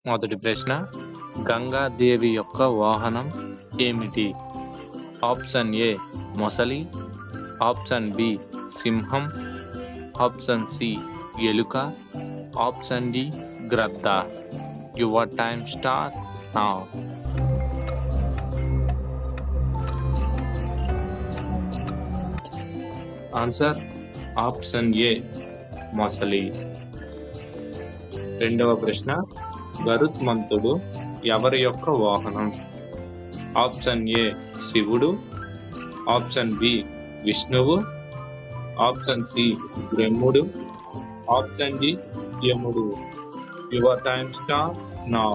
మొదటి ప్రశ్న, గంగాదేవి యొక్క వాహనం ఏమిటి? ఆప్షన్ ఏ మొసలి, ఆప్షన్ బి సింహం, ఆప్షన్ సి ఎలుక, ఆప్షన్ డి గ్రద్ద. Your time start now. Answer option ఏ మొసలి. రెండవ ప్రశ్న, గరుత్మంతుడు ఎవరి యొక్క వాహనం? ఆప్షన్ ఏ శివుడు, ఆప్షన్ బి విష్ణువు, ఆప్షన్ సి బ్రహ్ముడు, ఆప్షన్ డి యముడు. Your time start now.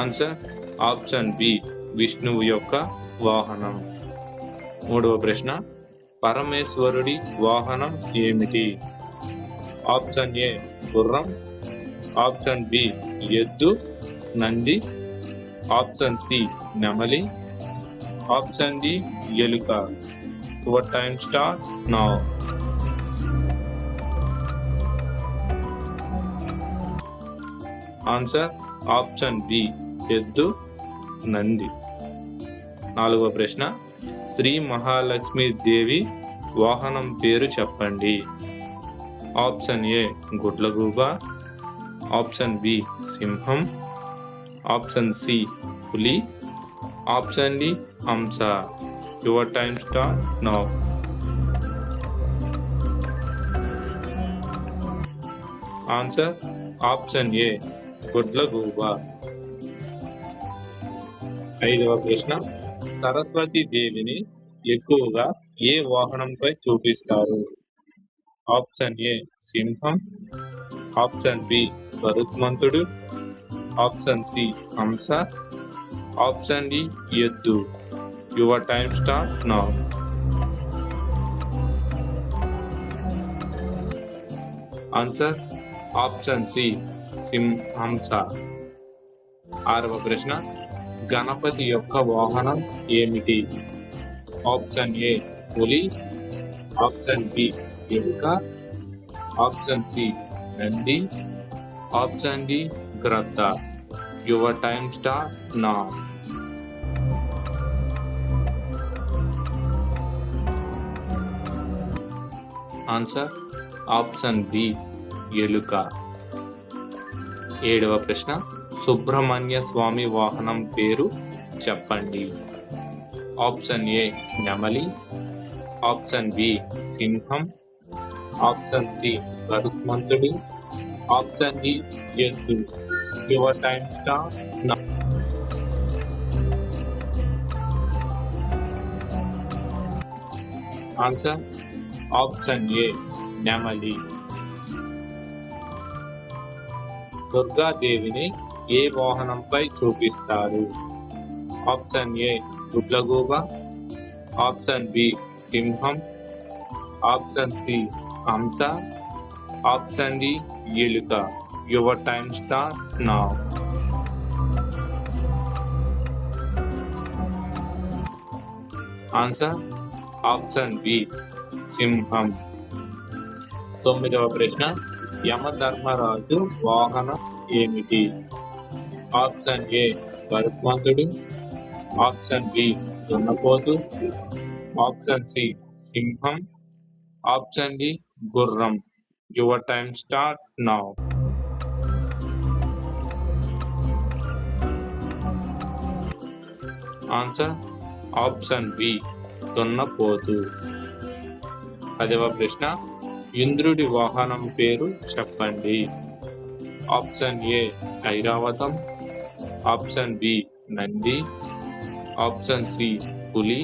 Answer option B విష్ణువు యొక్క వాహనం. మూడవ ప్రశ్న, పరమేశ్వరుడి వాహనం ఏమిటి? ఆప్షన్ ఏ గుర్రం, ఆప్షన్ బి ఎద్దు నంది, ఆప్షన్ సి నెమలి, ఆప్షన్ డి ఎలుక. Your time start now. Answer option B ఎద్దు నంది. నాలుగవ ప్రశ్న, శ్రీ మహాలక్ష్మి దేవి వాహనం పేరు చెప్పండి. ఆప్షన్ ఏ గుడ్లగూబ, ఆప్షన్ బి సింహం, ఆప్షన్ సి పులి, ఆప్షన్ డి హంస. Your time start now. Answer option A గుడ్లగూబ. ఐదవ ప్రశ్న, సరస్వతి దేవిని ఎక్కువగా ఏ వాహనంపై చూపిస్తారు? ఆప్షన్ ఏ సింహం, ఆప్షన్ బి గరుత్మంతుడు, ఆప్షన్ సి హంస, ఆప్షన్ డి ఎద్దు. Your time start now. Answer option C హంస. ఆరవ ప్రశ్న, గణపతి యొక్క వాహనం ఏమిటి? ఆప్షన్ ఏ పులి, ఆప్షన్ బి ఎలుక, option C Nandi, option D గ్రద్ద. Your time start now. Answer option B ఎలుక. ఏడవ ప్రశ్న, సుబ్రహ్మణ్య స్వామి వాహనం పేరు చెప్పండి. ఆప్షన్ ఏ నెమలి, ఆప్షన్ బి సింహం, ఆప్షన్ సి గరుత్మంతుడు, ఆప్షన్ డి ఎద్దు. Your time start now. Answer option A నెమలి. దుర్గాదేవిని ఏ వాహనంపై చూపిస్తారు? ఆప్షన్ ఏ గుడ్లగూబ, ఆప్షన్ బి సింహం, ఆప్షన్ సి హంస, ఆప్షన్ డి ఎలుక. Your time start now. Answer option B సింహం. తొమ్మిదవ ప్రశ్న, యమధర్మరాజు వాహనం ఏమిటి? ఆప్షన్ ఏ గరుత్మంతుడు, ఆప్షన్ బి దున్నపోతు, ఆప్షన్ సి సింహం, ఆప్షన్ డి గుర్రం. Your time start now. Answer option B దున్నపోతు. 10వ ప్రశ్న, ఇంద్రుడి వాహనం పేరు చెప్పండి. Option A Airavatam, option B Nandi, option C పులి,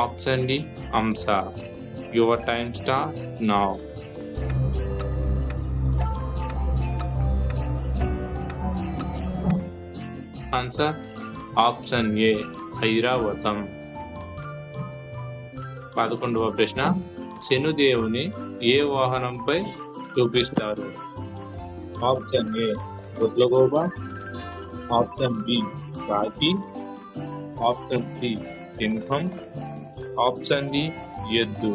ఆప్షన్ డి హంస. Your time start now. Answer option A Airavatam. 11వ ప్రశ్న, శనుదేవుని ఏ వాహనంపై చూపిస్తారు? ఆప్షన్ ఏ గుడ్లగూబ, ఆప్షన్ బి కాకి, ఆప్షన్ సి సింహం, ఆప్షన్ డి ఎద్దు.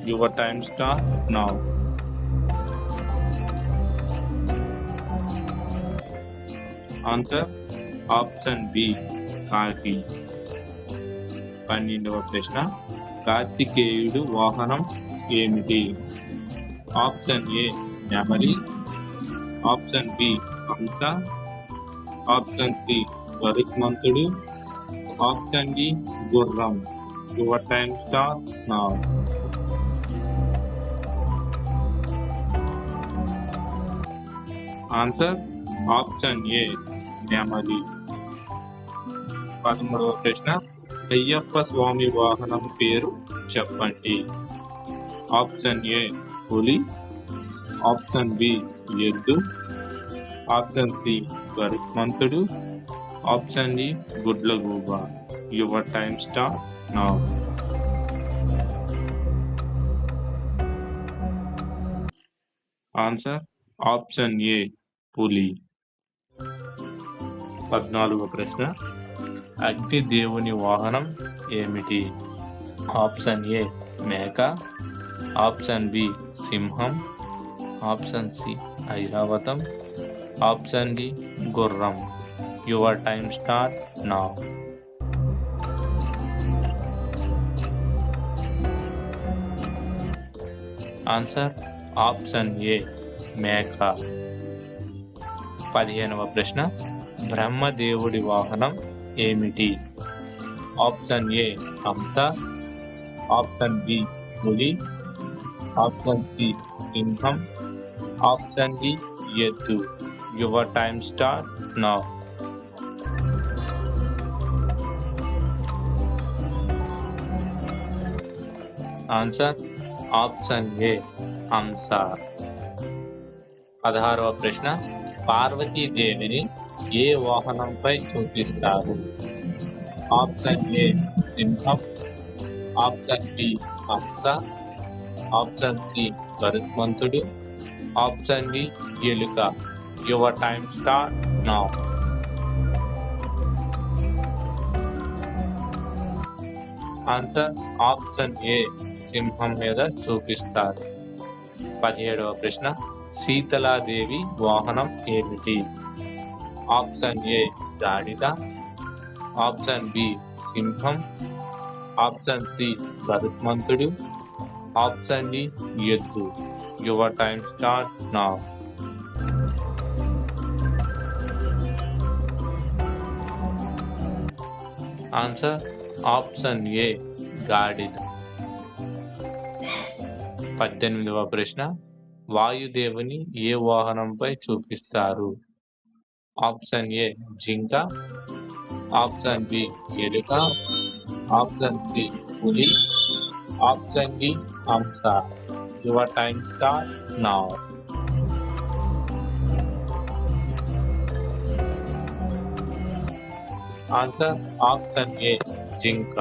Your time start now. Answer option B కాకి. 12వ ప్రశ్న, కార్తికేయుడు వాహనం ఏమిటి? ఆప్షన్ ఏ నెమలి, ఆప్షన్ బి హంస, ఆప్షన్ సి గరుత్మంతుడు, ఆప్షన్ డి గుర్రం. Your time start now. Answer option A నెమలి. 13వ ప్రశ్న, అయ్యప్ప స్వామి వాహనం పేరు చెప్పండి. ఆప్షన్ ఏ పులి, ఆప్షన్ బి ఎద్దు, ఆప్షన్ సి గరుత్మంతుడు, ఆప్షన్ డి గుడ్లగూబ. Your time start now. Answer option A పులి. 14వ ప్రశ్న, అగ్ని దేవుని వాహనం ఏమిటి? ఆప్షన్ ఏ మేక, ఆప్షన్ బి సింహం, ఆప్షన్ సి ఐరావతం, ఆప్షన్ డి గుర్రం. Your time start now. Answer option ఏ మేక. 15వ ప్రశ్న, బ్రహ్మదేవుడి వాహనం ఏమిటి? ఆప్షన్ ఏ హంస, ఆప్షన్ బి పులి, ఆప్షన్ సి సింహం, ఆప్షన్ డి ఎద్దు. Your time start now. Answer option ఏ హంస. 16వ ప్రశ్న, పార్వతీదేవిని ఏ వాహనంపై చూపిస్తారు? ఆప్షన్ ఏ సింహం, ఆప్షన్ బి హంస, ఆప్షన్ సి గరుత్మంతుడు, ఆప్షన్ డి ఎలుక. Your time start now. Answer option A సింహం మీద చూపిస్తారు. 17వ ప్రశ్న, శీతలాదేవి వాహనం ఏమిటి? ఆప్షన్ ఏ గాడిద, ఆప్షన్ బి సింహం, ఆప్షన్ సి గరుత్మంతుడు, ఆప్షన్ డి ఎద్దు. Your time start now. Answer option ఏ గాడిద. 18వ ప్రశ్న, వాయుదేవుని ఏ వాహనంపై చూపిస్తారు? ఆప్షన్ ఏ జింక, ఆప్షన్ బి ఎలుక, ఆప్షన్ సి పులి, ఆప్షన్ డి హంస. Your time start now. Answer option ఏ జింక.